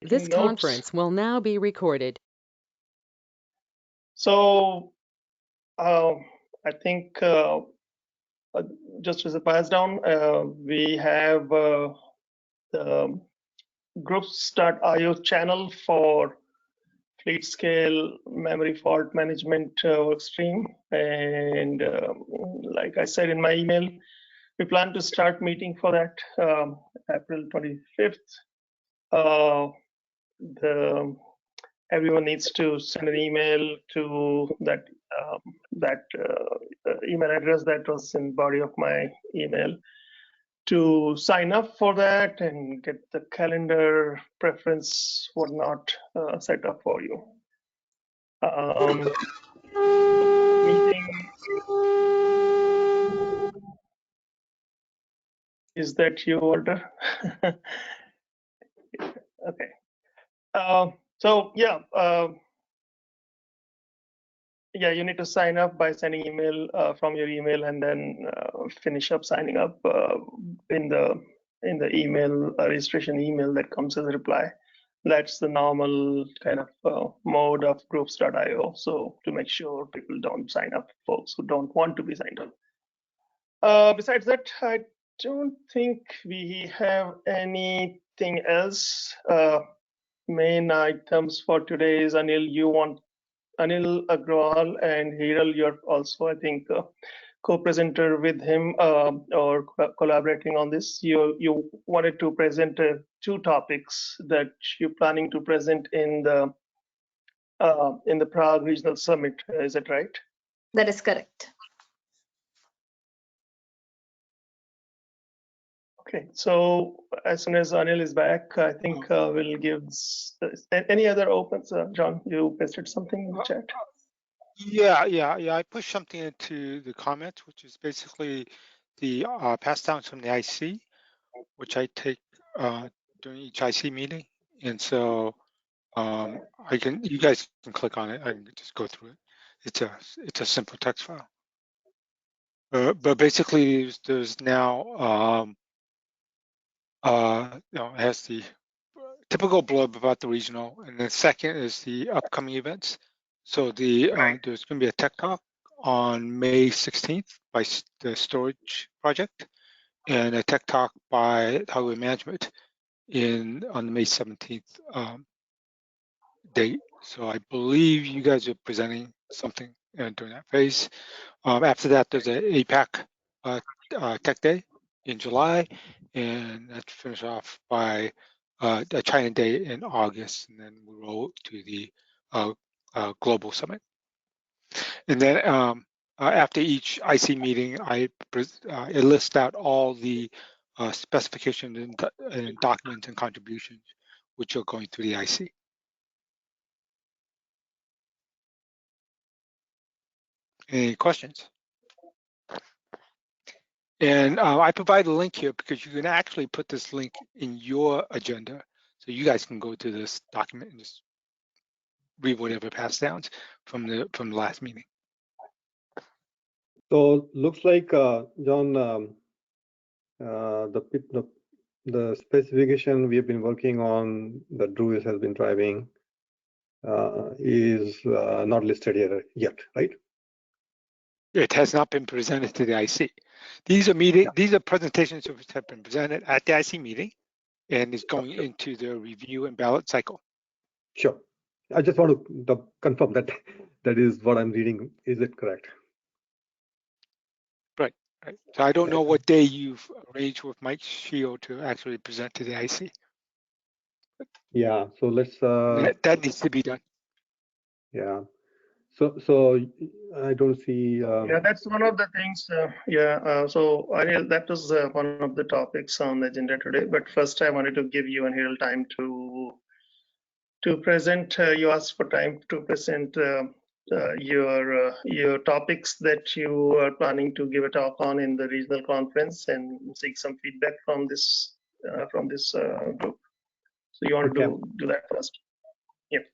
This Notes. conference will now be recorded. So I think just as a pass down, we have the groups.io channel for fleet scale memory fault management workstream. And like I said in my email, we plan to start meeting for that April 25th. Everyone needs to send an email to that email address that was in body of my email to sign up for that and get the calendar preference whatnot set up for you. Meeting. Is that you, Walter? Okay. So yeah, you need to sign up by sending email from your email, and then finish up signing up in the email registration email that comes as a reply. That's the normal kind of mode of groups.io. So to make sure people don't sign up, folks who don't want to be signed up. Besides that, I don't think we have anything else. Main items for today is Anil Agrawal and Hiral, you're also, I think, co-presenter with him or collaborating on this. You wanted to present 2 topics that you're planning to present in the Prague Regional Summit. Is that right? That is correct. Okay, so as soon as Anil is back, I think we'll give any other opens. John, you pasted something in the chat. Yeah. I pushed something into the comments, which is basically the pass downs from the IC, which I take during each IC meeting, and so you guys can click on it. I can just go through it. It's a simple text file. But basically, there's now it has the typical blurb about the regional, and then second is the upcoming events. So there's going to be a tech talk on May 16th by the storage project, and a tech talk by hardware management on the May 17th date. So I believe you guys are presenting something during that phase. After that, there's an APAC Tech Day in July, and that's finished off by a China Day in August, and then we roll to the Global Summit. And then after each IC meeting, I list out all the specifications and documents and contributions which are going through the IC. Any questions? And I provide a link here because you can actually put this link in your agenda, so you guys can go to this document and just read whatever pass downs from the last meeting. So looks like John, the specification we have been working on that Drew has been driving is not listed here yet, right? It has not been presented to the IC. These are presentations which have been presented at the IC meeting, and is going into the review and ballot cycle. Sure. I just want to confirm that that is what I'm reading. Is it correct? Right. So I don't know what day you've arranged with Mike Shield to actually present to the IC. Yeah. So let's. That needs to be done. Yeah. So I don't see. Yeah, that's one of the things. So Anil, that was one of the topics on the agenda today. But first, I wanted to give you a little time to present. You asked for time to present your topics that you are planning to give a talk on in the regional conference and seek some feedback from this group. So you want to do that first? Yeah.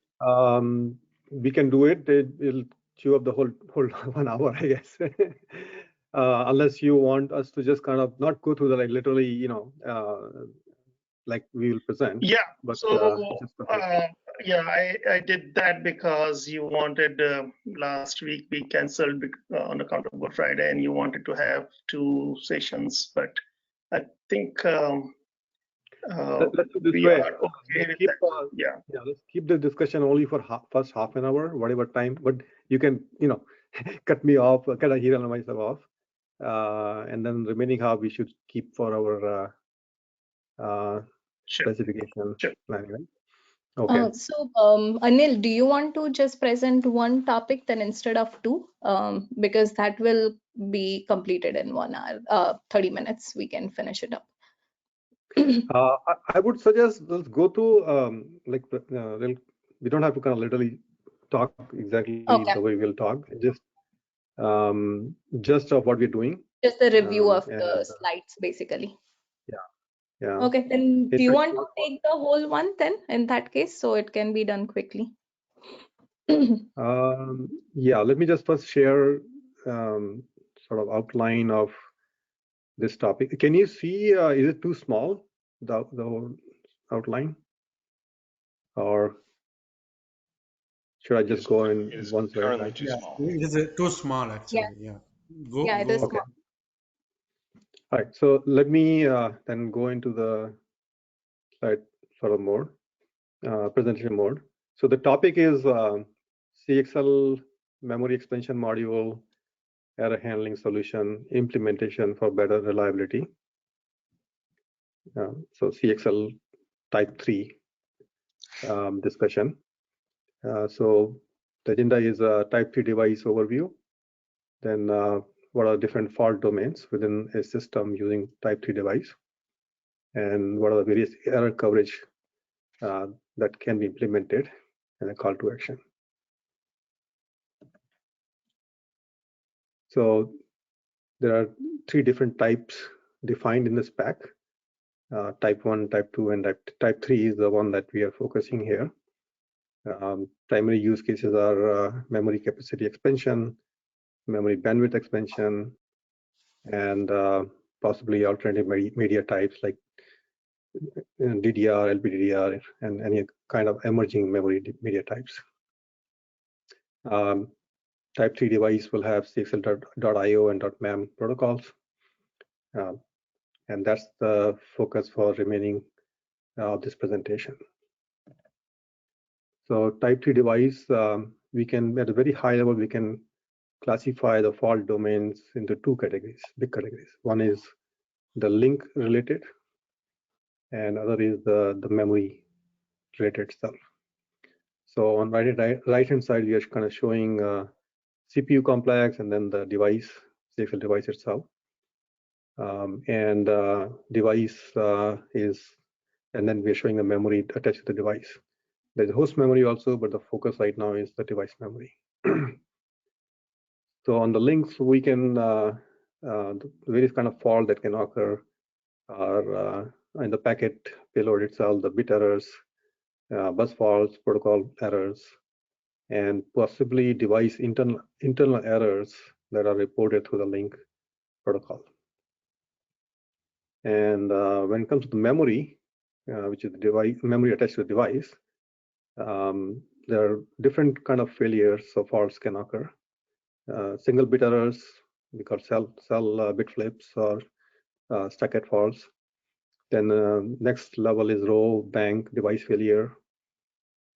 We can do it. It'll chew up the whole 1 hour, I guess. Unless you want us to just kind of not go through the literally, like we will present. Yeah. But So just okay. yeah, I did that because you wanted last week we canceled on account of Good Friday, and you wanted to have 2 sessions. But I think Let's do this we way. are okay with Keep, that. Yeah. let's keep the discussion only for first half an hour, whatever time. But you can, cut me off, cut Hiral and myself off, and then remaining half we should keep for our Sure. specification Sure. planning, right? Okay. So, Anil, do you want to just present one topic then instead of 2? Because that will be completed in 1 hour, 30 minutes. We can finish it up. I would suggest let's go to we don't have to kind of literally talk exactly Okay. the way we'll talk. Just of what we're doing. Just a review of and, the slides, basically. Yeah. Okay, then do you want to take the whole one then in that case, so it can be done quickly? Yeah, let me just first share sort of outline of this topic. Can you see, is it too small, the whole outline? Or should I just go in one slide? Currently too small. It is too small, actually. Yeah. Go. Yeah, it is Okay. small. All right, so let me then go into the slide sort of mode, presentation mode. So the topic is CXL memory expansion module, error handling solution, implementation for better reliability. So CXL type 3 discussion. So the agenda is a type 3 device overview. Then what are different fault domains within a system using type 3 device? And what are the various error coverage that can be implemented, and a call to action. So there are 3 different types defined in the spec. Type 1, type 2, and type 3 is the one that we are focusing here. Primary use cases are memory capacity expansion, memory bandwidth expansion, and possibly alternative media types like DDR, LPDDR, and any kind of emerging memory media types. Type 3 device will have CXL.io and .mem protocols. And that's the focus for remaining of this presentation. So type 3 device, we can, at a very high level, we can classify the fault domains into 2 categories, big categories. One is the link related, and other is the memory related stuff. So on right hand side, we are kind of showing CPU complex and then the device, CXL device itself. And device and then we're showing the memory attached to the device. There's a host memory also, but the focus right now is the device memory. So on the links, we can, the various kind of fault that can occur are in the packet payload itself, the bit errors, bus faults, protocol errors, and possibly device internal errors that are reported through the link protocol. And when it comes to the memory, which is the device memory attached to the device, there are different kind of failures, so faults can occur. Single bit errors, we call cell bit flips or stacked faults. Then next level is row bank device failure.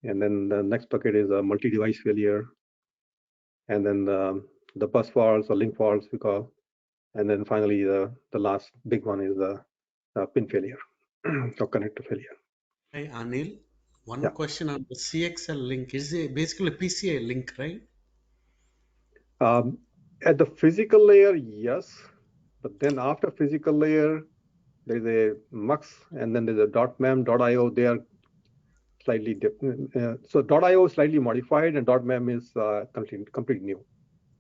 And then the next bucket is a multi-device failure. And then the bus faults or link faults we call. And then finally, the last big one is the pin failure or connector failure. Hey, Anil, one Yeah. question on the CXL link. Is it basically PCI link, right? At the physical layer, yes. But then after physical layer, there's a MUX and then there's a .mem, .io. They are slightly different. So .io is slightly modified and .mem is completely new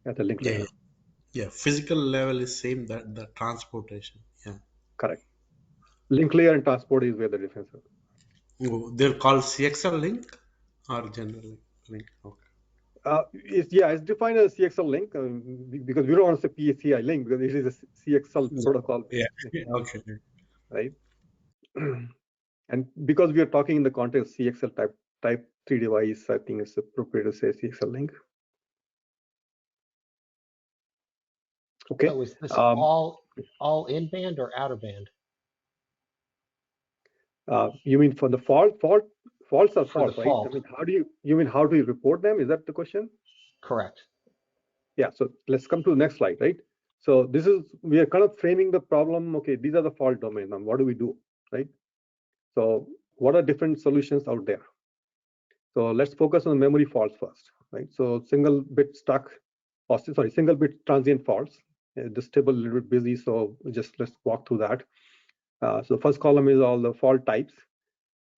at the link layer. Yeah, physical level is same, that the transportation. Yeah. Correct. Link layer and transport is where the difference is. Oh, they're called CXL link or general link. Okay. It's defined as CXL link because we don't want to say PCI link because it is a CXL protocol. Yeah. Okay. Right. And because we are talking in the context of CXL type 3 device, I think it's appropriate to say CXL link. Okay. So is this all in-band or out-of-band? You mean for the faults are For the fault, right? fault. I mean, how do you report them? Is that the question? Correct. Yeah. So let's come to the next slide, right? So we are kind of framing the problem. Okay, these are the fault domains. Now, what do we do, right? So what are different solutions out there? So let's focus on memory faults first, right? So single bit transient faults. This table a little bit busy, so let's walk through that. So the first column is all the fault types.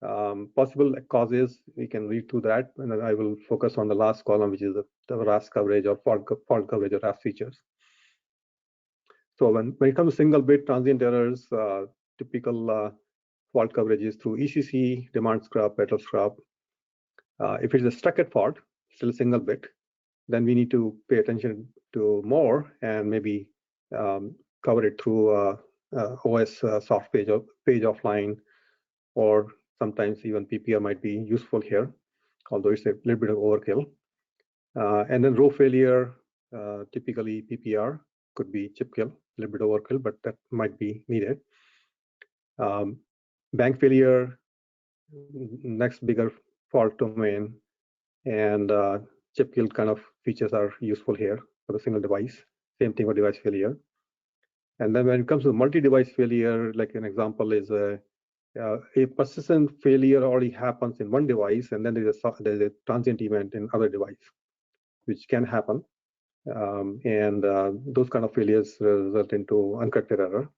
Possible causes, we can read through that, and then I will focus on the last column, which is the RAS coverage or fault coverage or RAS features. So when it comes to single bit transient errors, typical fault coverage is through ECC, demand scrub, petal scrub. If it's a structured fault, still single bit, then we need to pay attention to more and maybe cover it through OS soft page offline, or sometimes even PPR might be useful here, although it's a little bit of overkill. And then row failure, typically PPR, could be chip kill, a little bit overkill, but that might be needed. Bank failure, next bigger fault domain, and chip kill kind of features are useful here for the single device. Same thing for device failure. And then when it comes to multi-device failure, like an example is a persistent failure already happens in one device, and then there's a transient event in other device, which can happen. And those kind of failures result into uncorrected error.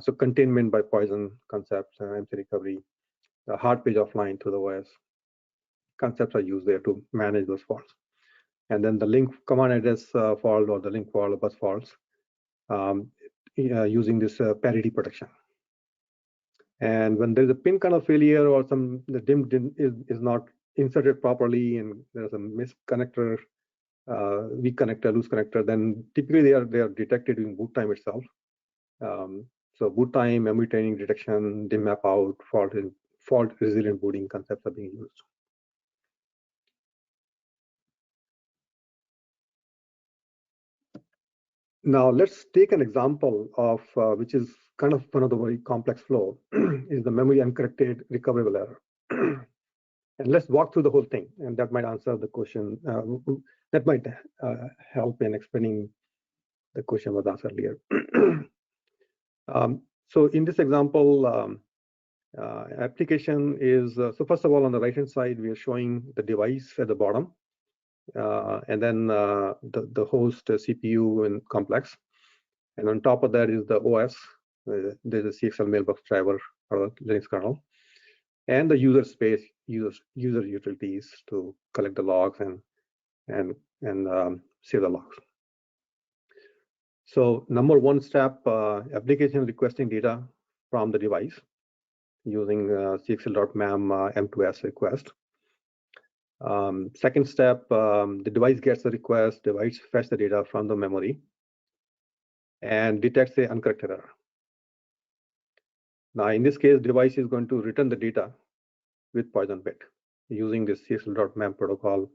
So containment by poison concepts, MC recovery, hard page offline through the OS concepts are used there to manage those faults. And then the link command address fault or the link fault or bus faults using this parity protection. And when there's a pin kind of failure or the DIMM is not inserted properly and there's a misconnector, weak connector, loose connector, then typically they are detected in boot time itself. So boot time, memory training detection, DIMM map out, fault resilient booting concepts are being used. Now let's take an example of which is kind of one of the very complex flow is the memory uncorrected recoverable error. And let's walk through the whole thing, and that might answer the question. That might help in explaining the question was asked earlier. So in this example, application is, so first of all, on the right-hand side, we are showing the device at the bottom, and then the host CPU and complex. And on top of that is the OS. There's a CXL mailbox driver or Linux kernel, and the user space, user utilities to collect the logs and save the logs. So number one step, application requesting data from the device using CXL.mam M2S request. Second step, the device gets the request, device fetch the data from the memory and detects the uncorrected error. Now, in this case, device is going to return the data with poison bit using this CXL.mam protocol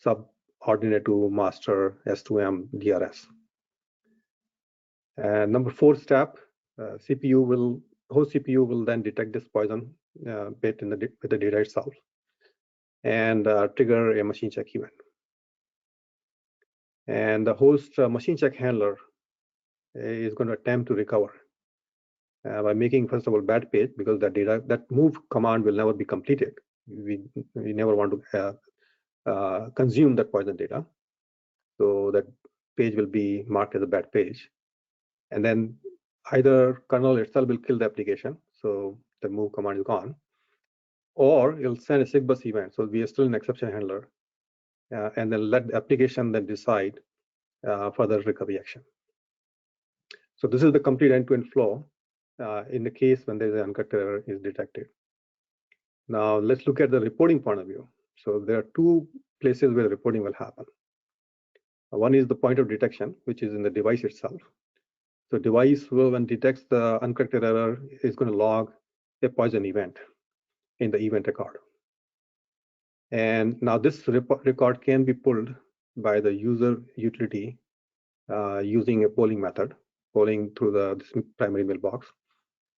subordinate to master S2M DRS. And number four step, host CPU will then detect this poison bit with the data itself and trigger a machine check event. And the host machine check handler is going to attempt to recover by making, first of all, bad page, because that move command will never be completed. We never want to consume that poison data. So that page will be marked as a bad page. And then either kernel itself will kill the application, so the move command is gone, or it'll send a SIGBUS event. So we are still an exception handler, and then let the application then decide further recovery action. So this is the complete end-to-end flow in the case when there's an uncorrected error is detected. Now let's look at the reporting point of view. So there are two places where the reporting will happen. One is the point of detection, which is in the device itself. So device will, when detects the uncorrected error, is going to log a poison event in the event record. And now this record can be pulled by the user utility using a polling method, polling through this primary mailbox,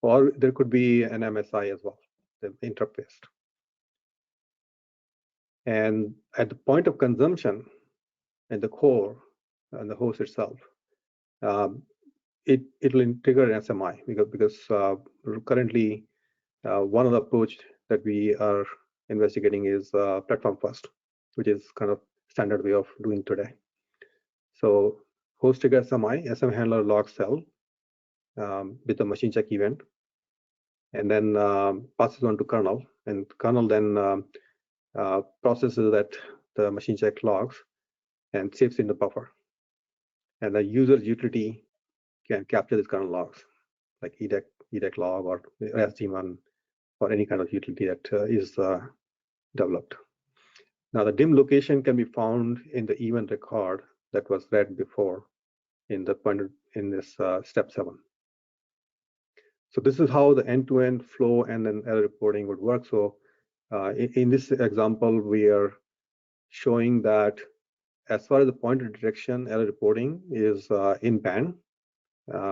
or there could be an MSI as well, the interface. And at the point of consumption in the core and the host itself, it will trigger an SMI because currently one of the approach that we are investigating is platform first, which is kind of standard way of doing today. So host trigger SMI, SM handler logs cell with a machine check event, and then passes on to kernel, and kernel then processes that the machine check logs and saves in the buffer. And the user's utility can capture these kernel logs, like edec log or SDMon or any kind of utility that is developed. Now the DIM location can be found in the event record that was read before in the pointer in this step 7. So this is how the end-to-end flow and then error reporting would work. So in this example, we are showing that as far as the pointer direction, error reporting is in band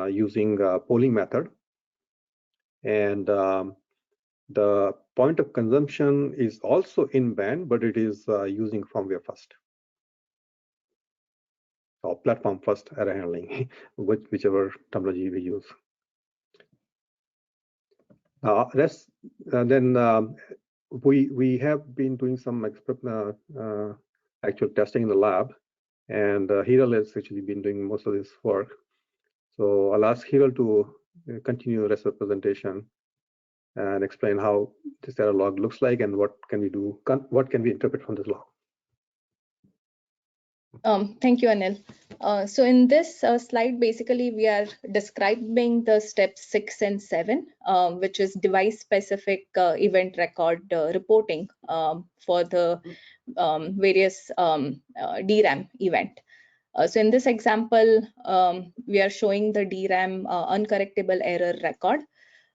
using polling method. And the point of consumption is also in band, but it is using firmware first, or platform first error handling, whichever terminology we use. We have been doing some actual testing in the lab, and Hiral has actually been doing most of this work. So I'll ask Hiral to continue the rest of the presentation and explain how this error log looks like and what can we do, what can we interpret from this log. Thank you, Anil. So in this slide, basically, we are describing the steps 6 and 7, which is device-specific event record reporting for the various DRAM event. So in this example, we are showing the DRAM uncorrectable error record.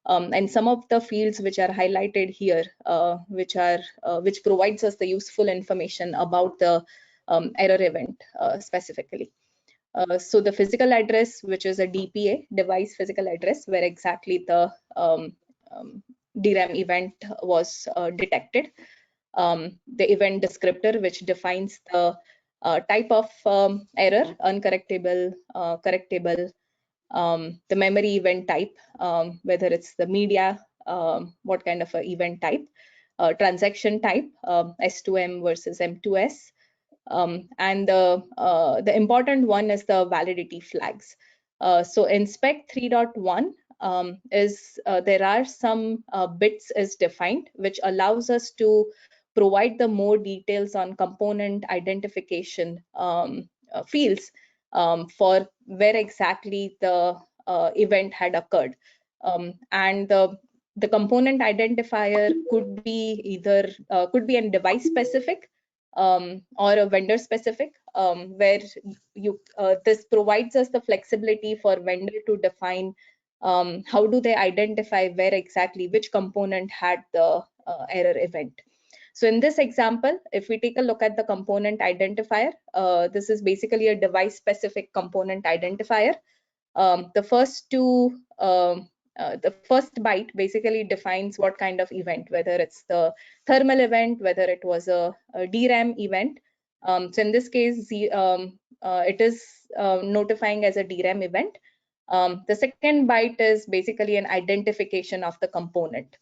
And some of the fields which are highlighted here, which provides us the useful information about the error event specifically. So the physical address, which is a DPA, device physical address, where exactly the DRAM event was detected. The event descriptor, which defines the type of error, uncorrectable, correctable, the memory event type, whether it's the media, what kind of a event type, transaction type, S2M versus M2S, and the important one is the validity flags. So in spec 3.1 there are some bits is defined, which allows us to provide the more details on component identification fields for where exactly the event had occurred. And the component identifier could be either could be a device specific or a vendor specific, where you this provides us the flexibility for vendor to define how do they identify where exactly which component had the error event. So in this example, if we take a look at the component identifier, this is basically a device specific component identifier. The first two the first byte basically defines what kind of event, whether it's the thermal event, whether it was a DRAM event. So in this case, it is notifying as a DRAM event. The second byte is basically an identification of the component.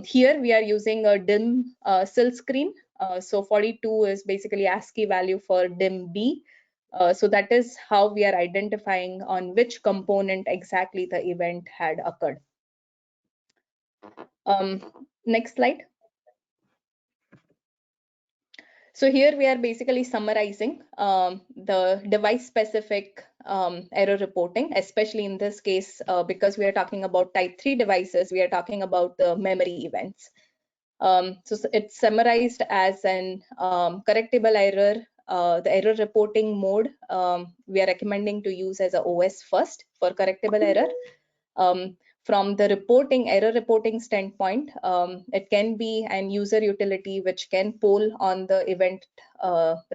Here we are using a DIM SIL screen. So 42 is basically ASCII value for DIM B. So that is how we are identifying on which component exactly the event had occurred. Next slide. So here we are basically summarizing the device-specific error reporting, especially in this case, because we are talking about type 3 devices, we are talking about the memory events. So it's summarized as an correctable error. The error reporting mode we are recommending to use as a OS first for correctable error. from the error reporting standpoint, it can be an user utility which can poll on the event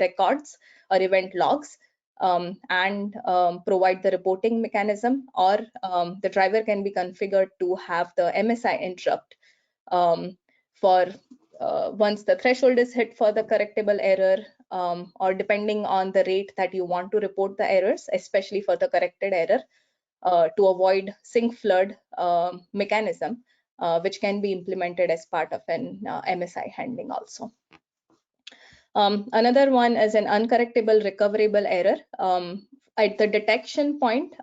records or event logs and provide the reporting mechanism, or the driver can be configured to have the MSI interrupt for once the threshold is hit for the correctable error, or depending on the rate that you want to report the errors, especially for the corrected error, to avoid sync flood mechanism, which can be implemented as part of an MSI handling also. Another one is an uncorrectable recoverable error. At the detection point,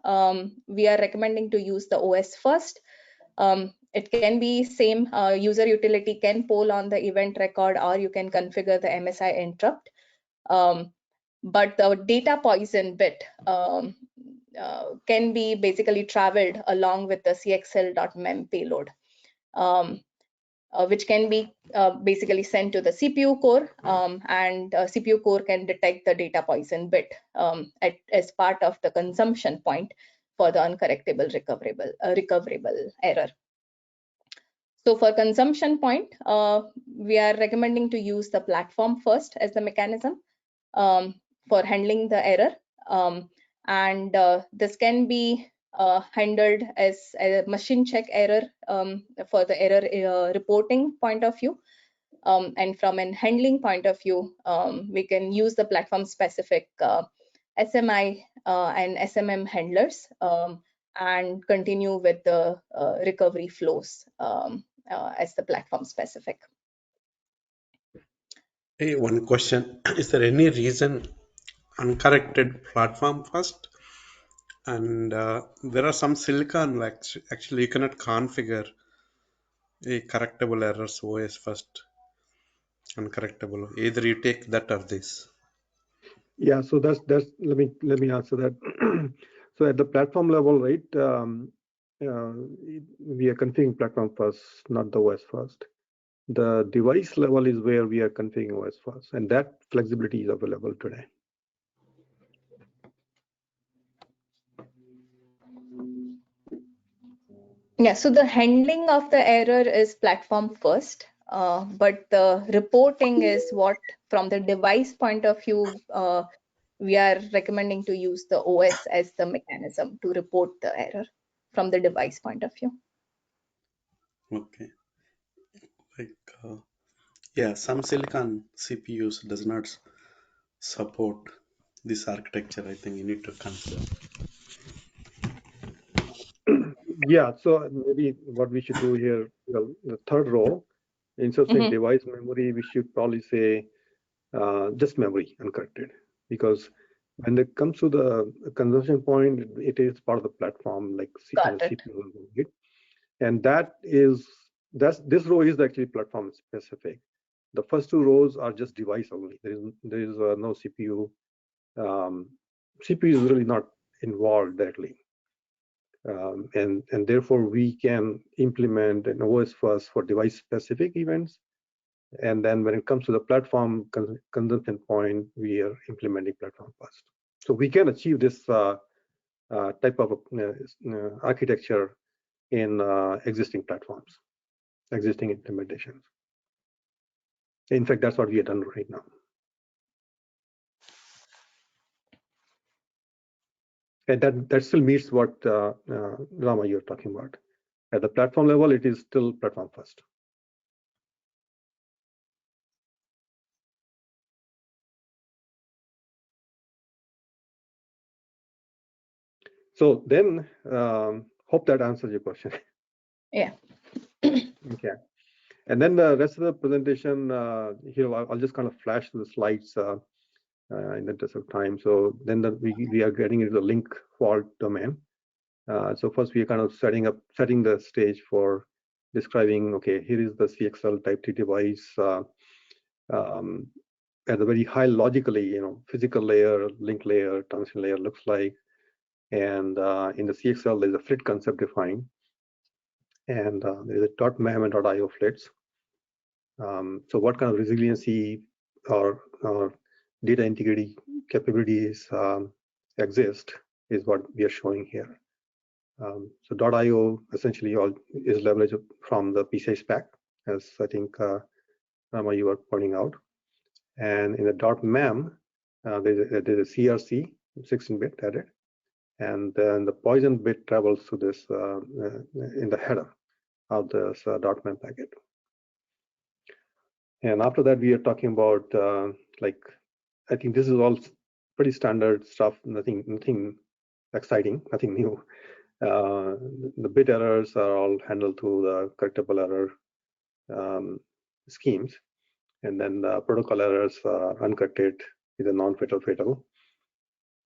we are recommending to use the OS first. It can be same user utility can poll on the event record, or you can configure the MSI interrupt. But the data poison bit can be basically traveled along with the cxl.mem payload, which can be basically sent to the CPU core, and CPU core can detect the data poison bit as part of the consumption point for the uncorrectable recoverable error. So for consumption point, we are recommending to use the platform first as the mechanism for handling the error, and this can be handled as a machine check error for the error reporting point of view, and from an handling point of view, we can use the platform specific SMI and SMM handlers and continue with the recovery flows as the platform specific. Hey, one question. Is there any reason uncorrected platform first? And there are some silicon, like actually you cannot configure a correctable errors OS first, uncorrectable. Either you take that or this. Yeah, so that's let me answer that. So at the platform level, right, we are configuring platform first, not the OS first. The device level is where we are configuring OS first, and that flexibility is available today. Yeah, so the handling of the error is platform first, but the reporting is what, from the device point of view, we are recommending to use the OS as the mechanism to report the error from the device point of view. Okay. Like, yeah, some silicon CPUs does not support this architecture. I think you need to consider. Yeah, so maybe what we should do here, well, the third row, instead of saying device memory, we should probably say just memory uncorrected, because when it comes to the consumption point, it is part of the platform, like CPU, and this row is actually platform specific. The first two rows are just device only. There is no CPU. CPU is really not involved directly. And therefore we can implement an OS first for device specific events, and then when it comes to the platform consumption point, we are implementing platform first. So we can achieve this type of architecture in existing platforms, existing implementations. In fact, that's what we have done right now. And that still meets what Rama, you're talking about. At the platform level, it is still platform first. So then, hope that answers your question. Yeah. Okay. And then the rest of the presentation, here, I'll just kind of flash through the slides in the interest of time. So then we are getting into the link fault domain. So first we are kind of setting the stage for describing, okay, here is the CXL type 2 device at a very high logically, physical layer, link layer, transition layer looks like. And in the CXL, there's a flit concept defined. And there's a .mem and .io flits. So what kind of resiliency or data integrity capabilities exist is what we are showing here. So .io essentially is leveraged from the PCI spec, as I think Rama, you were pointing out. And in the .mem, there's a CRC, 16-bit added, and then the poison bit travels to this in the header of this .mem packet. And after that, we are talking about like, I think this is all pretty standard stuff, nothing exciting, nothing new. The bit errors are all handled through the correctable error schemes. And then the protocol errors uncorrected is a non-fatal fatal.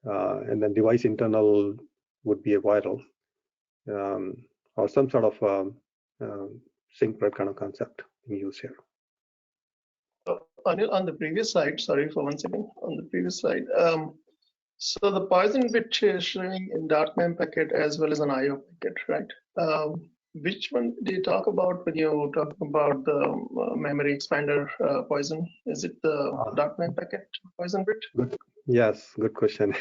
And then device internal would be a viral or some sort of sync kind of concept being used here. Anil, on the previous slide, sorry for 1 second, on the previous slide, so the poison bit is showing in .mem packet as well as an IO packet, right? Which one do you talk about when you talk about the memory expander poison? Is it the .mem packet poison bit? Good. Yes, good question.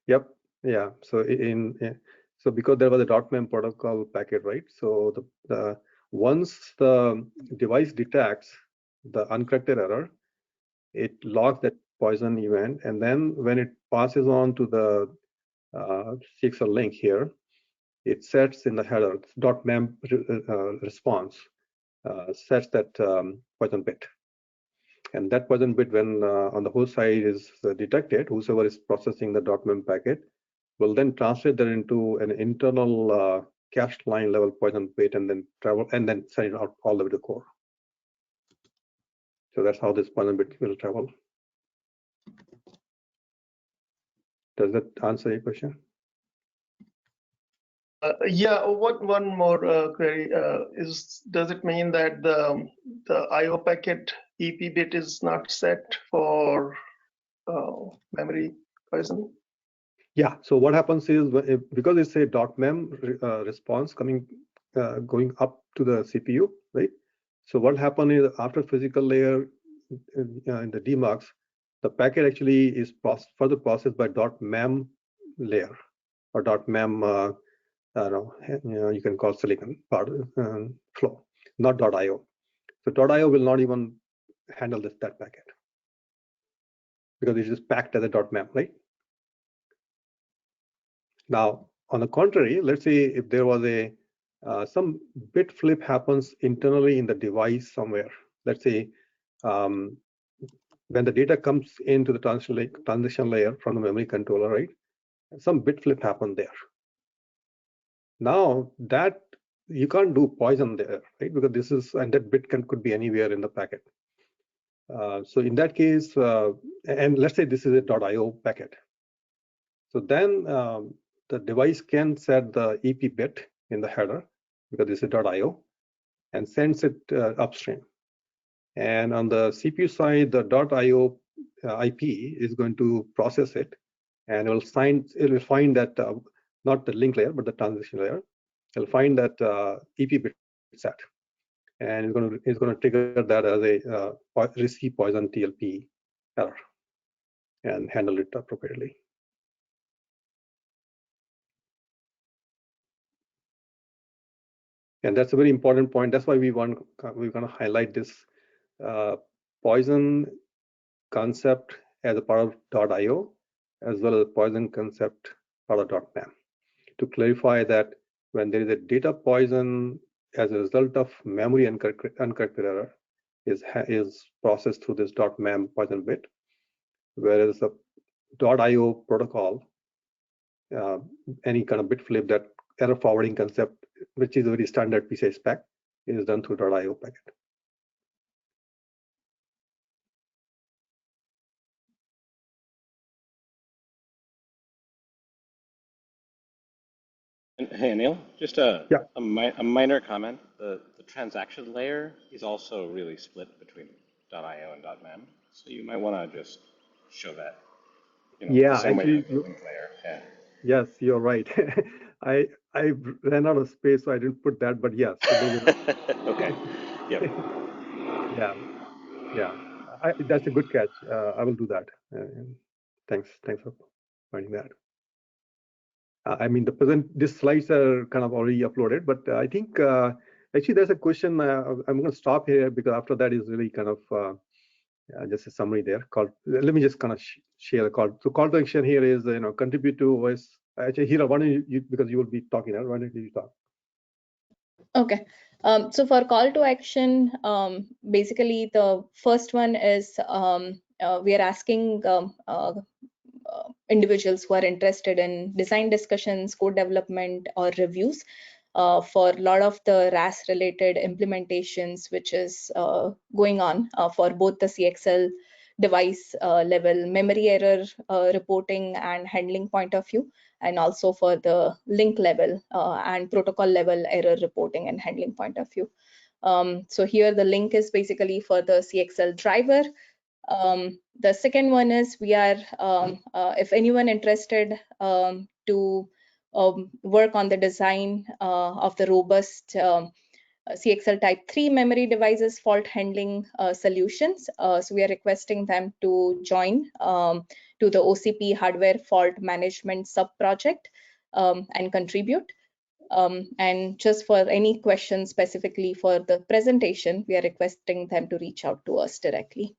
Yep. Yeah. So so because there was a .mem protocol packet, right? So the once the device detects the uncorrected error, it logs that poison event, and then when it passes on to the CXL link here, it sets in the header .mem response sets that poison bit. And that poison bit, when on the host side is detected, whoever is processing the .mem packet will then translate that into an internal cached line level poison bit, and then travel and then send it out all the way to core. So that's how this poison bit will travel. Does that answer your question? Yeah. One more query is: does it mean that the IO packet EP bit is not set for memory poison? Yeah. So what happens is, because it's a .mem response going up to the CPU, right? So what happens is, after physical layer in the demux, the packet actually is further processed by .mem layer or .mem. I don't know, you can call silicon part flow, not .io. So .io will not even handle that packet because it's just packed as a .mem, right? Now, on the contrary, let's say if there was a some bit flip happens internally in the device somewhere. Let's say when the data comes into the transition layer from the memory controller, right? Some bit flip happened there. Now that you can't do poison there, right? Because this is, and that bit could be anywhere in the packet. So in that case, and let's say this is a .io packet. So then the device can set the EP bit in the header because this is .io and sends it upstream. And on the CPU side, the .io IP is going to process it, and it will find that not the link layer but the transition layer. It'll find that EP bit set, and it's going to trigger that as a risky poison TLP error and handle it appropriately. And that's a very important point. That's why we're going to highlight this poison concept as a part of .io, as well as poison concept part of .mem, to clarify that when there is a data poison as a result of memory uncorrected error is processed through this .mem poison bit, whereas the .io protocol, any kind of bit flip, that error forwarding concept, which is a very standard PCI spec, is done through .io packet. Hey, Anil, just a minor comment. The transaction layer is also really split between .io and .mem, so you might want to just show that. Yeah, the same actually, way you link layer. Yeah. Yes, you're right. I ran out of space, so I didn't put that. But yes, so there's Okay. Yep. yeah. That's a good catch. I will do that. Thanks for pointing that. I mean, these slides are kind of already uploaded, but I think actually there's a question. I'm going to stop here because after that is really kind of just a summary there. Let me just kind of share the call. So call to action here is contribute to OS. Actually, Hira, why don't you, because you will be talking now, why don't you talk? Okay. So for call to action, basically the first one is we are asking individuals who are interested in design discussions, code development, or reviews for a lot of the RAS related implementations, which is going on for both the CXL device level memory error reporting and handling point of view, and also for the link level and protocol level error reporting and handling point of view. So here the link is basically for the CXL driver. The second one is we are, if anyone interested to work on the design of the robust CXL type 3 memory devices fault handling solutions. So we are requesting them to join to the OCP hardware fault management sub project and contribute. And just for any questions specifically for the presentation, we are requesting them to reach out to us directly.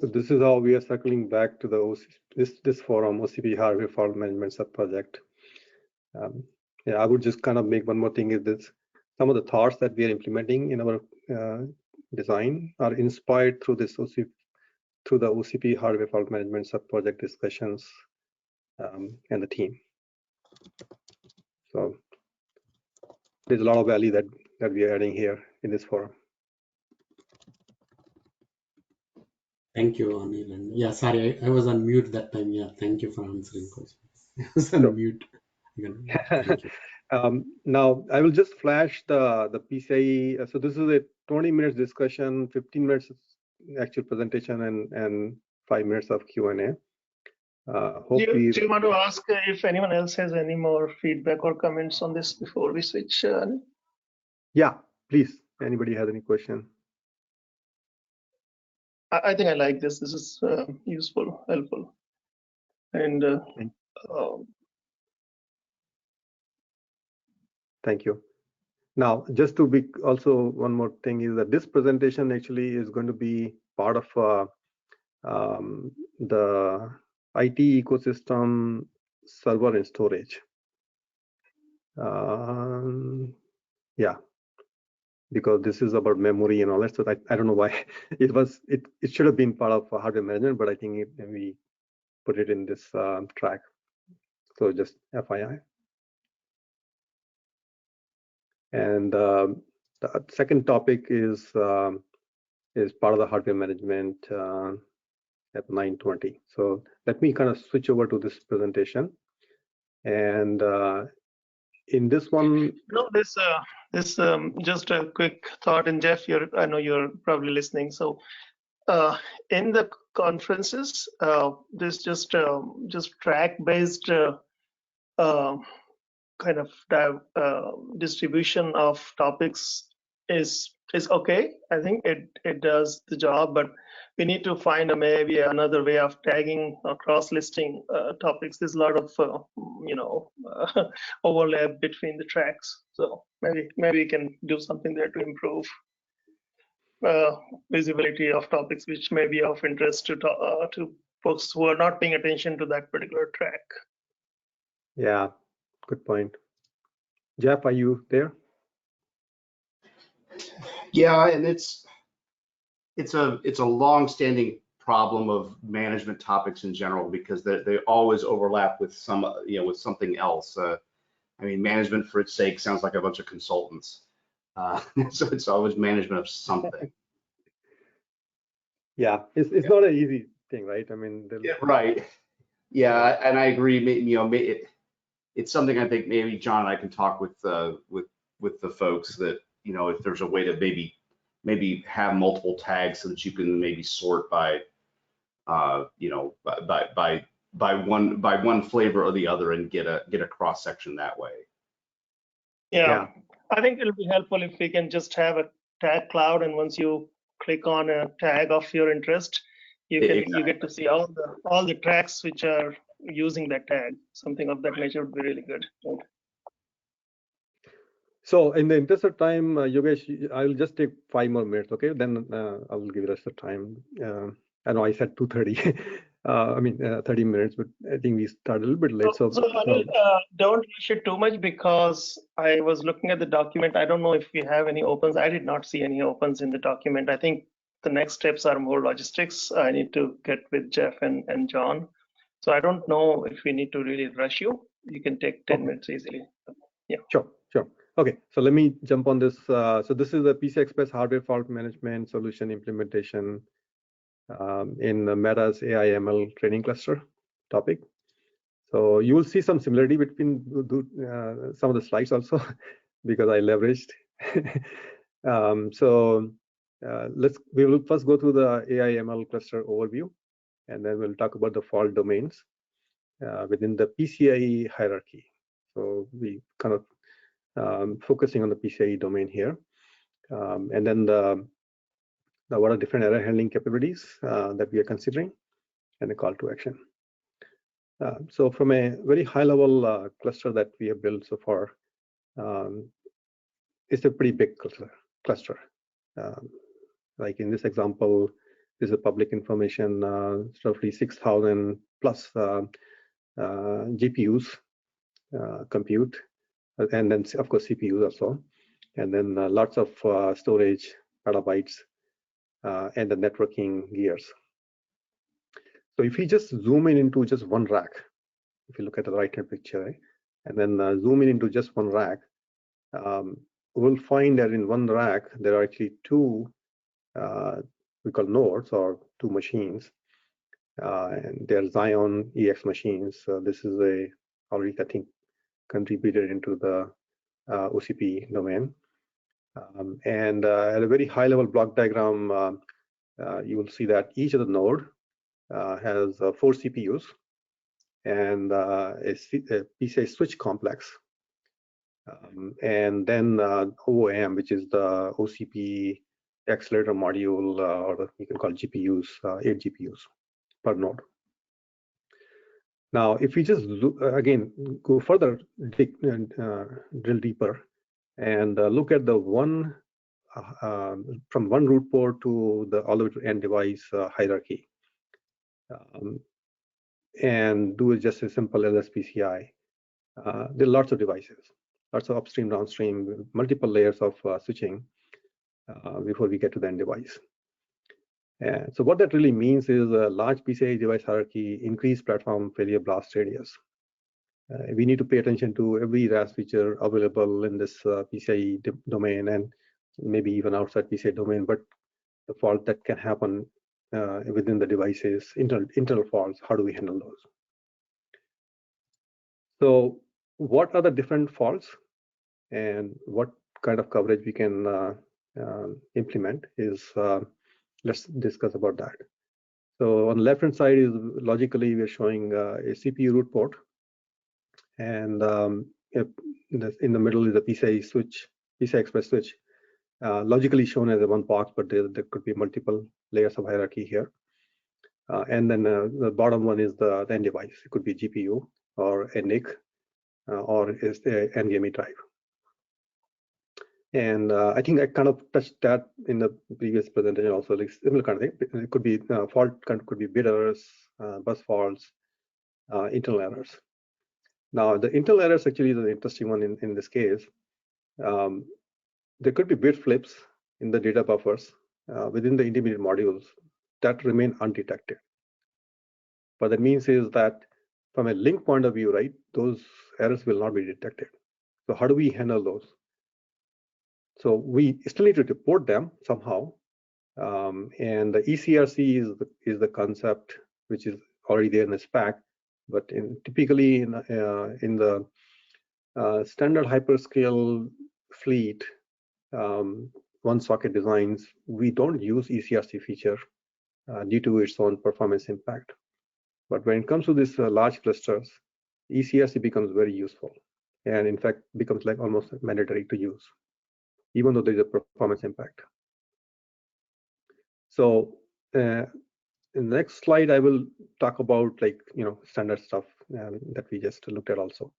So this is how we are circling back to the this forum, OCP hardware fault management sub project. Yeah, I would just kind of make one more thing is this: some of the thoughts that we are implementing in our design are inspired through this OCP, through the OCP hardware fault management sub project discussions and the team. So there's a lot of value that we are adding here in this forum. Thank you, Anil. And yeah, sorry, I was on mute that time. Yeah, thank you for answering questions. I was on mute. Thank you. Now I will just flash the PCIe. So this is a 20 minutes discussion, 15 minutes actual presentation, and 5 minutes of Q&A. Do you want to ask if anyone else has any more feedback or comments on this before we switch? Yeah, please. Anybody has any question? I think I like this. This is useful, helpful, and thank you. Now, just to be also one more thing is that this presentation actually is going to be part of the IT ecosystem server and storage. Yeah, because this is about memory and all that. So I don't know why it should have been part of hardware management, but I think we put it in this track. So just FYI. And the second topic is part of the hardware management at 9:20. So let me kind of switch over to this presentation. And in this one, this just a quick thought. And Jeff, I know you're probably listening. So in the conferences, this just track-based kind of distribution of topics is okay. I think it does the job, but we need to find maybe another way of tagging or cross-listing topics. There's a lot of overlap between the tracks, so maybe we can do something there to improve visibility of topics which may be of interest to folks who are not paying attention to that particular track. Yeah, good point. Jeff, are you there? Yeah, and it's a long-standing problem of management topics in general because they always overlap with with something else. I mean, management for its sake sounds like a bunch of consultants, so it's always management of something. Yeah, it's not an easy thing, right? I mean, yeah, right. Yeah, and I agree. It's something I think maybe John and I can talk with the folks that if there's a way to maybe have multiple tags so that you can maybe sort by by one flavor or the other and get a cross section that way. Yeah, I think it'll be helpful if we can just have a tag cloud, and once you click on a tag of your interest, you get to see all the tracks which are using that tag. Something of that nature would be really good. So in the interest of time, Yogesh, I will just take 5 more minutes, okay? Then I will give you the rest of the time. I know I said 2:30. I mean 30 minutes, but I think we started a little bit late. So don't rush it too much, because I was looking at the document. I don't know if we have any opens. I did not see any opens in the document. I think the next steps are more logistics. I need to get with Jeff and John. So I don't know if we need to really rush you. You can take 10 minutes easily. Yeah. Sure. Okay, so let me jump on this. So this is the PCI Express hardware fault management solution implementation in Meta's AI/ML training cluster topic. So you will see some similarity between some of the slides also, because I leveraged. We will first go through the AI/ML cluster overview, and then we'll talk about the fault domains within the PCIe hierarchy. So we kind of focusing on the PCIe domain here, and then what are different error handling capabilities that we are considering, and a call to action. So from a very high level cluster that we have built so far, it's a pretty big cluster. Like in this example, this is public information, roughly 6,000 plus GPUs compute, and then of course CPUs also, and then lots of storage, petabytes, and the networking gears. So if we just zoom in into just one rack, if you look at the right-hand picture, right, and then zoom in into just one rack, we'll find that in one rack there are actually two we call nodes, or two machines, and they're Xeon EX machines. This is already, I think, contributed into the OCP domain. And at a very high level block diagram, you will see that each of the node has 4 CPUs and a PCI switch complex, and then OOM, which is the OCP accelerator module, or you can call GPUs, 8 GPUs per node. Now, if we just again go further, drill deeper, and look at the one from one root port to the all the way to end device hierarchy, and do just a simple LSPCI. There are lots of devices, lots of upstream, downstream, multiple layers of switching before we get to the end device. And so what that really means is a large PCI device hierarchy, increased platform failure blast radius. We need to pay attention to every RAS feature available in this PCI domain, and maybe even outside PCI domain, but the fault that can happen within the devices, internal faults, how do we handle those? So what are the different faults and what kind of coverage we can implement is, let's discuss about that. So on the left-hand side is logically we're showing a CPU root port, and in the middle is a PCI switch, PCI Express switch, logically shown as a one box, but there could be multiple layers of hierarchy here. And then the bottom one is the end device. It could be GPU or a NIC or is the NVMe drive. And I think I kind of touched that in the previous presentation also, like similar kind of thing. It could be fault could be bit errors, bus faults, internal errors. Now the internal errors actually is an interesting one in this case. There could be bit flips in the data buffers within the intermediate modules that remain undetected. What that means is that from a link point of view, right, those errors will not be detected. So how do we handle those? So we still need to report them somehow, and the ECRC is the concept which is already there in the spec, but typically in the standard hyperscale fleet, one socket designs, we don't use ECRC feature due to its own performance impact. But when it comes to these large clusters, ECRC becomes very useful, and in fact becomes like almost mandatory to use, even though there is a performance impact. So in the next slide, I will talk about, like, standard stuff that we just looked at also.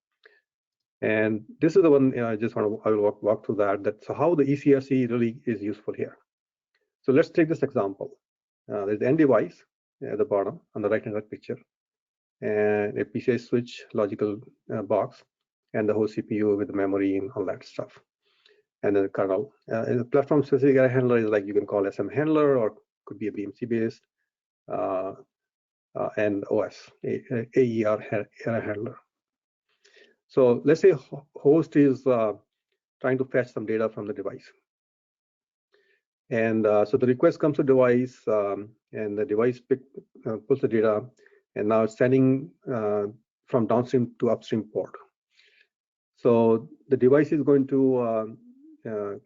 And this is the one I just want to, I will walk through that. That's how the ECRC really is useful here. So let's take this example. There's the end device at the bottom on the right-hand side picture, and a PCI switch logical box, and the whole CPU with the memory and all that stuff, and then the kernel. And the platform-specific error handler is like you can call SM handler, or could be a BMC-based, and OS, AER error handler. So let's say host is trying to fetch some data from the device. And so the request comes to device, and the device pulls the data, and now it's sending from downstream to upstream port. So the device is going to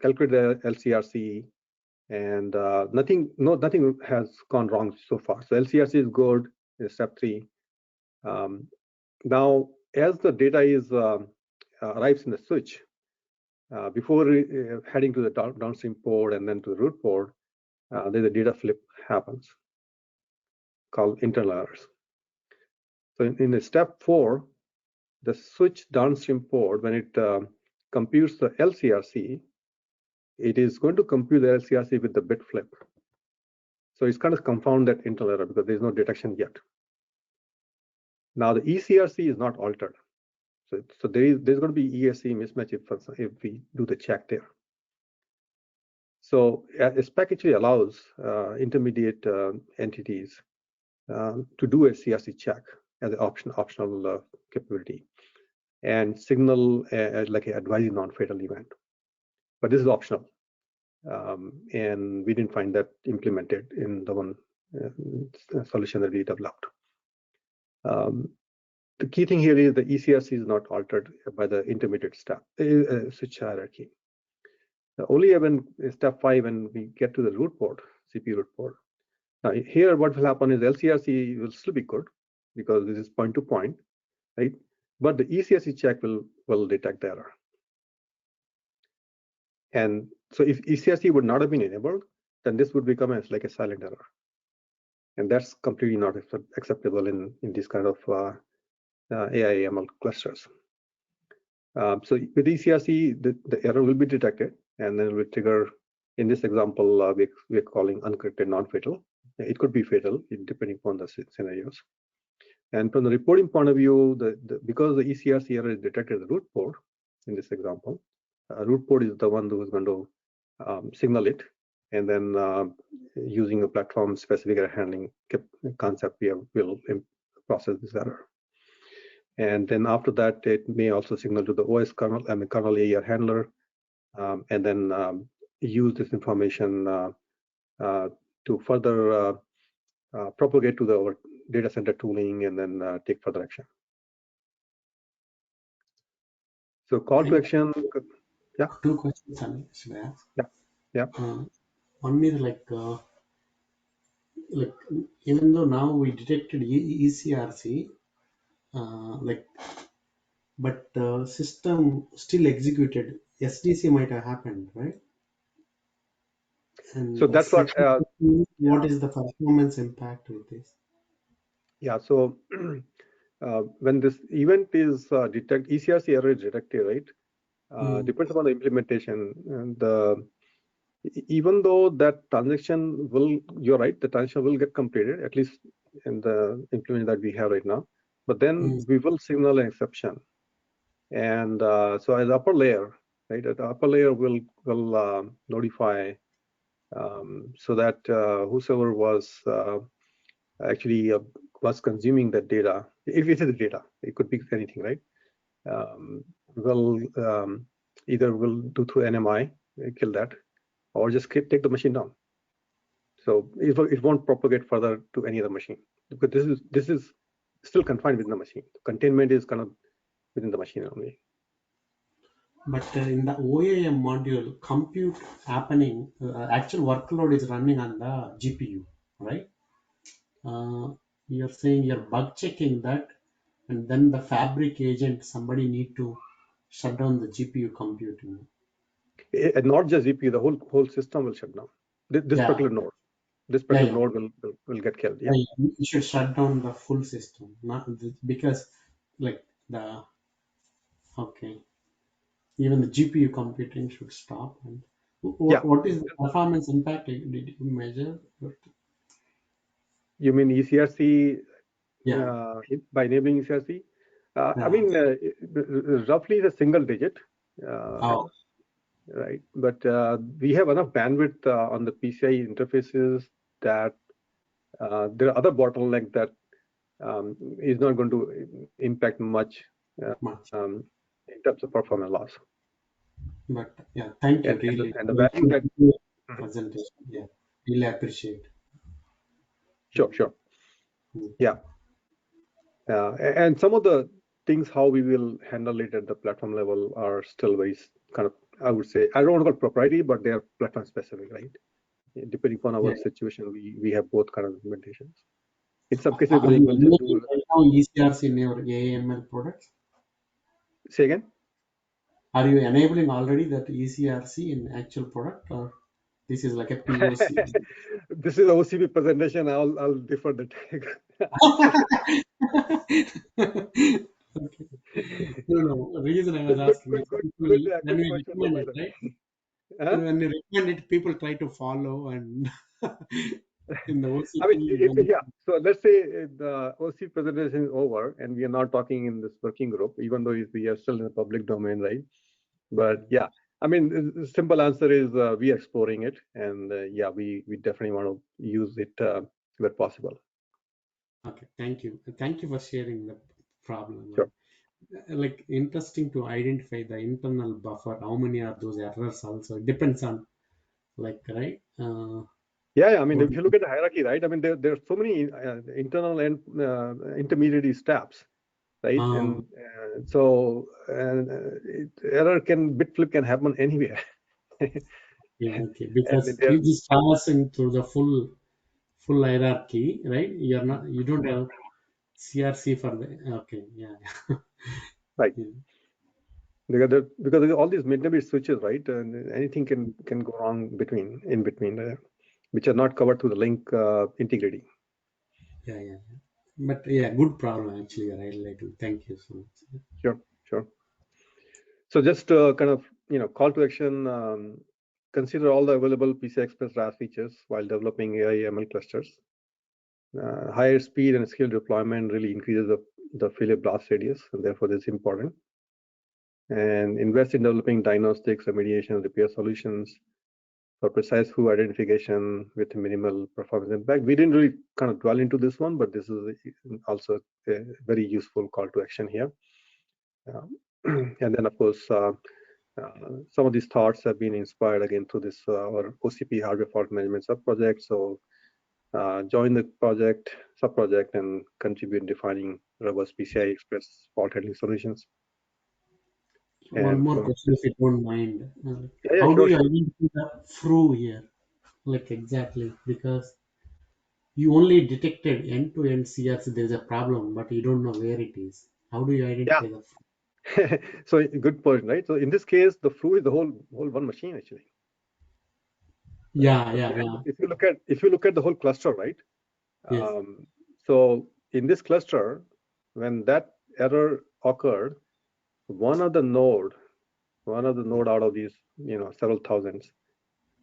calculate the LCRC, and nothing has gone wrong so far. So LCRC is good in step 3. Now, as the data is arrives in the switch, before heading to the downstream port and then to the root port, there's a data flip happens called internal errors. So in the step 4, the switch downstream port, when it computes the LCRC, it is going to compute the LCRC with the bit flip. So it's kind of confound that internal error because there's no detection yet. Now the ECRC is not altered. So there's going to be ESC mismatch if we do the check there. So a spec actually allows intermediate entities to do a CRC check as an optional capability and signal like an advising non-fatal event. But this is optional, and we didn't find that implemented in the one solution that we developed. The key thing here is the ECRC is not altered by the intermediate step switch hierarchy. Only when step 5, when we get to the root port, CPU root port. Now here, what will happen is LCRC will still be good because this is point to point, right? But the ECRC check will detect the error. And so if ECRC would not have been enabled, then this would become like a silent error, and that's completely not acceptable in this kind of AI/ML clusters. So with ECRC, the error will be detected, and then it will trigger. In this example, we're calling uncorrected non-fatal. It could be fatal, depending upon the scenarios. And from the reporting point of view, because the ECRC error is detected at the root port, in this example, root port is the one who is going to signal it, and then using a platform-specific error handling concept, we will process this error. And then after that, it may also signal to the OS kernel, kernel AER handler, and then use this information to further propagate to our data center tooling, and then take further action. So call to action. Yeah. 2 questions, Sunny, should I ask? Yeah. One is like even though now we detected ECRC, but the system still executed, SDC might have happened, right? And so that's what. What is the performance impact with this? Yeah. So when this event is ECRC error is detected, right? Depends upon the implementation. And even though that transaction you're right, the transaction will get completed, at least in the implementation that we have right now. But then we will signal an exception. And so at the upper layer, right, at the upper layer will notify so that whosoever was actually was consuming that data, if it is data, it could be anything, right? Will either will do through NMI, kill that, or just take the machine down. So it won't propagate further to any other machine, because this is still confined within the machine. Containment is kind of within the machine only. But in the OAM module, compute happening, actual workload is running on the GPU, right? You're saying you're bug checking that, and then the fabric agent, somebody need to shut down the GPU computing. And not just GPU, the whole system will shut down. This particular node, node will get killed. Yeah. You should shut down the full system, not because like the okay, even the GPU computing should stop. And Yeah. what is the performance impact? Did you measure? You mean ECRC Yeah. by enabling ECRC? I Yeah. mean, roughly the single digit, Oh, right? But we have enough bandwidth on the PCI interfaces that there are other bottlenecks that is not going to impact much much. in terms of performance loss. But yeah, thank you. Really, and the value that presentation. Yeah, really appreciate. Sure. Yeah. And some of the things how we will handle it at the platform level are still very kind of, I would say, I don't want to call it proprietary, but they are platform specific, right? Depending upon our situation, we have both kind of implementations. In some cases, Are you we'll just do right now ECRs in your AML products? Say again? Are you enabling already that ECRC in actual product, or this is like a POC? This is OCP presentation. I'll defer the tag. Okay. No. The reason I was asking is people, when we question, recommend it, right? Huh? When you recommend it, people try to follow, and in the OCP. I mean, yeah. So let's say the OCP presentation is over, and we are not talking in this working group, even though we are still in the public domain, right? But yeah, I mean, the simple answer is we are exploring it, and yeah, we definitely want to use it where possible. Okay, thank you. Thank you for sharing the problem. Sure. Like interesting to identify the internal buffer. How many are those errors? Also, it depends on, like, right? Yeah. I mean, if you look at the hierarchy, right? I mean, there are so many internal and intermediary steps, right? And so error bit flip can happen anywhere. Yeah, okay. Because you just traversing through the full hierarchy, right? You don't have CRC for the okay, yeah. Right. Yeah. Because all these mid-bit switches, right? And anything can go wrong in between there, which are not covered through the link integrity. Yeah. But yeah, good problem actually, right? Thank you so much. Sure. So just kind of call to action. Consider all the available PCI Express RAS features while developing AI ML clusters. Higher speed and scale deployment really increases the failure blast radius, and therefore this is important. And invest in developing diagnostics, remediation, repair solutions for precise fluke identification with minimal performance impact. We didn't really kind of dwell into this one, but this is also a very useful call to action here. And then, of course, some of these thoughts have been inspired again through this our OCP hardware fault management sub-project. So join the sub-project and contribute in defining robust PCI Express fault handling solutions. One more question, if you don't mind. Yeah, How do sure. you identify the fru here? Like exactly, because you only detected end-to-end CRC, there is a problem, but you don't know where it is. How do you identify the fru? So good point, right? So in this case, the flu is the whole one machine actually. Yeah. If you look at the whole cluster, right? Yes. So in this cluster, when that error occurred, one of the node out of these several thousands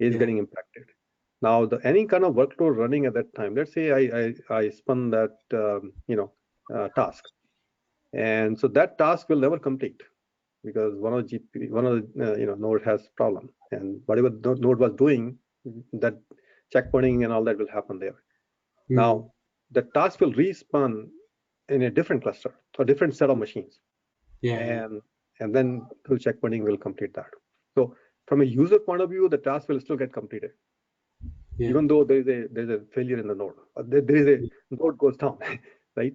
is getting impacted. Now any kind of workload running at that time, let's say I spun that task, and so that task will never complete because one of the node has problem, and whatever node was doing, that checkpointing and all that will happen there. Now the task will respawn in a different cluster, so a different set of machines. And then through checkpointing will complete that. So from a user point of view, the task will still get completed, even though there's a failure in the node. There is a node goes down, right?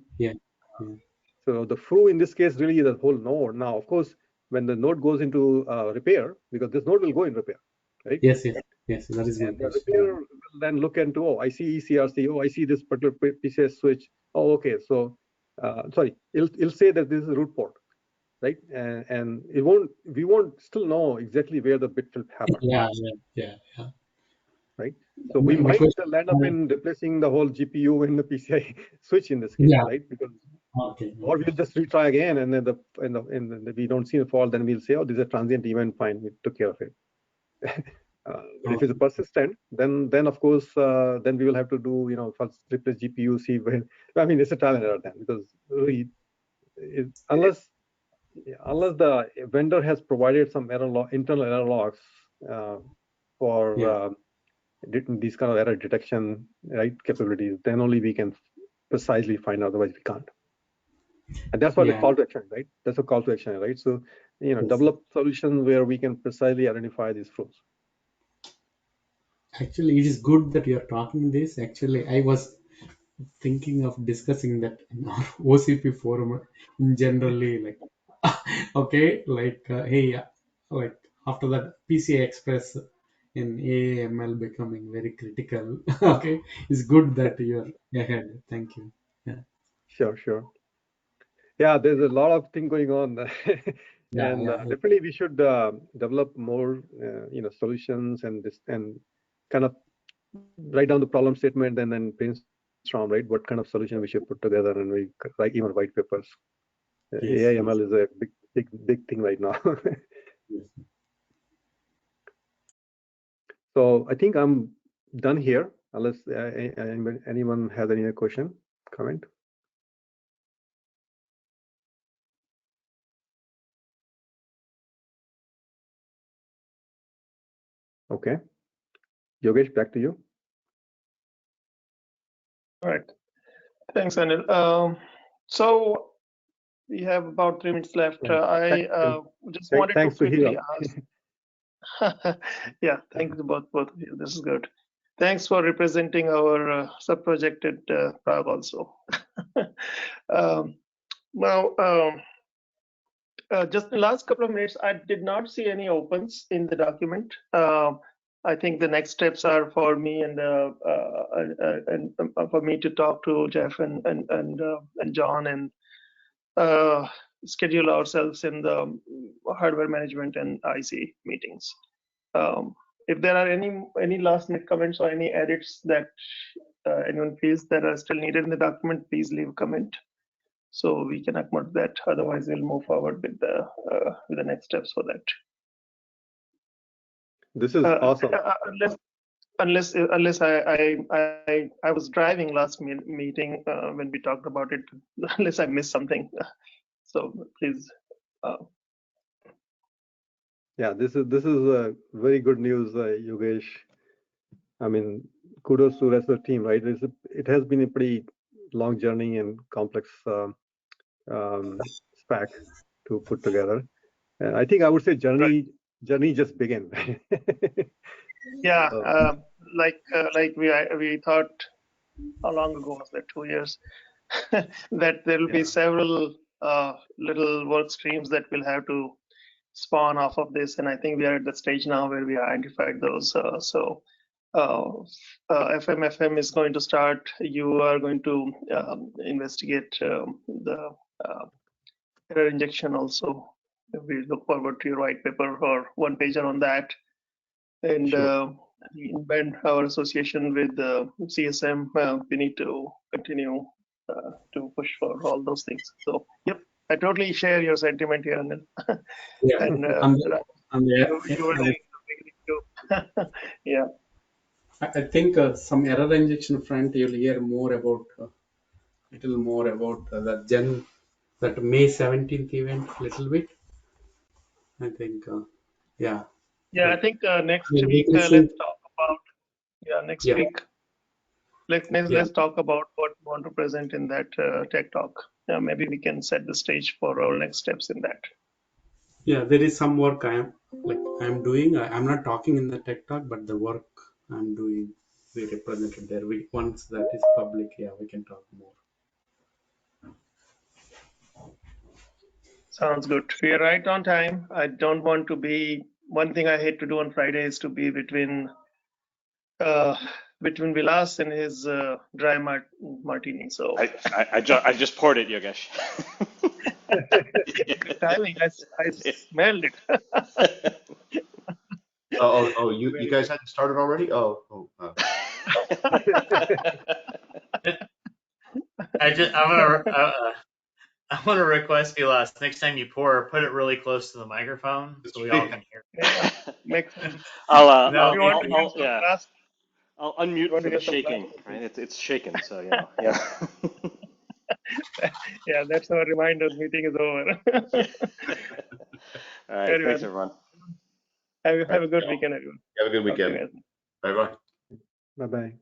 So the fru in this case really is the whole node. Now, of course, when the node goes into repair, because this node will go in repair, right? Yes, that is my question. The repair will then look into, I see ECRC, I see this particular PCS switch. Oh, okay. So, sorry, it'll say that this is a root port, right? And we won't still know exactly where the bit flip happened. Yeah. Right. So we might land up in replacing the whole GPU in the PCI switch in this case, right? Because Okay. Or we'll just retry again, and then we don't see the fault, then we'll say, oh, this is a transient event, fine, we took care of it. But if it's persistent, then of course, then we will have to do, first replace GPU, see when. I mean, it's a trial and error then, because really, unless the vendor has provided some internal error logs for these kind of error detection, right, capabilities, then only we can precisely find, otherwise we can't. And that's what the call to action, right? That's a call to action, right? So, develop solutions where we can precisely identify these flows. Actually, it is good that you are talking this. Actually, I was thinking of discussing that in our OCP forum in generally, like, okay, like, hey, like after that PCI Express in AML becoming very critical. Okay, it's good that you're ahead. Thank you. Yeah. Sure. Yeah, there's a lot of things going on, and definitely we should develop more, solutions and kind of write down the problem statement and then brainstorm, right? What kind of solution we should put together, and we write even white papers. AIML is a big thing right now. So I think I'm done here, unless anyone has any question, comment. Okay, Yogesh, back to you. All right, thanks, Anil. So we have about 3 minutes left. I just wanted to quickly ask. Yeah, thanks to both of you. This is good. Thanks for representing our sub-projected Prague also. Just the last couple of minutes, I did not see any opens in the document. I think the next steps are for me and for me to talk to Jeff and John and schedule ourselves in the hardware management and IC meetings. If there are any last minute comments or any edits that anyone feels that are still needed in the document, please leave a comment so we can accommodate that. Otherwise, we'll move forward with the next steps for that. This is awesome. Unless I was driving last meeting when we talked about it, unless I missed something. So please. Yeah, this is very good news, Yogesh. I mean, kudos to the rest of the team, right? It has been a pretty long journey and complex spec to put together. And I think I would say journey just began. Yeah, like we thought, how long ago was that? 2 years. That there will be several little work streams that will have to spawn off of this, and I think we are at the stage now where we identified those. FMFM is going to start. You are going to investigate the error injection also. We look forward to your white paper or one pager on that. And embed our association with CSM. We need to continue to push for all those things. So, yep, I totally share your sentiment here, Anil. Yeah, and you were there in the beginning too. Yeah. I think some error injection front, you'll hear more about, little more about that May 17th event, little bit. I think, yeah. Yeah, I think next week let's talk about. Yeah, next week. Let's talk about what we want to present in that tech talk. Maybe we can set the stage for our next steps in that. Yeah, there is some work I'm doing. I'm not talking in the tech talk, but the work I'm doing, we represented there. Once that is public, we can talk more. Sounds good. We are right on time. I don't want to be. One thing I hate to do on Friday is to be between Vilas and his dry martini. So I just poured it, Yogesh. Good timing. I smelled it. You guys hadn't started already? I want to want to request, Vilas, next time you pour, put it really close to the microphone so we all can hear. Yeah, makes sense. No, You want to give some yeah. blast? I'll unmute You want for to the get some shaking, blast? right? It's shaking, so you know, yeah. Yeah, that's our reminder. Meeting is over. All right, thanks everyone. Have a good weekend, everyone. Have a good weekend. Okay, Bye bye. Bye bye.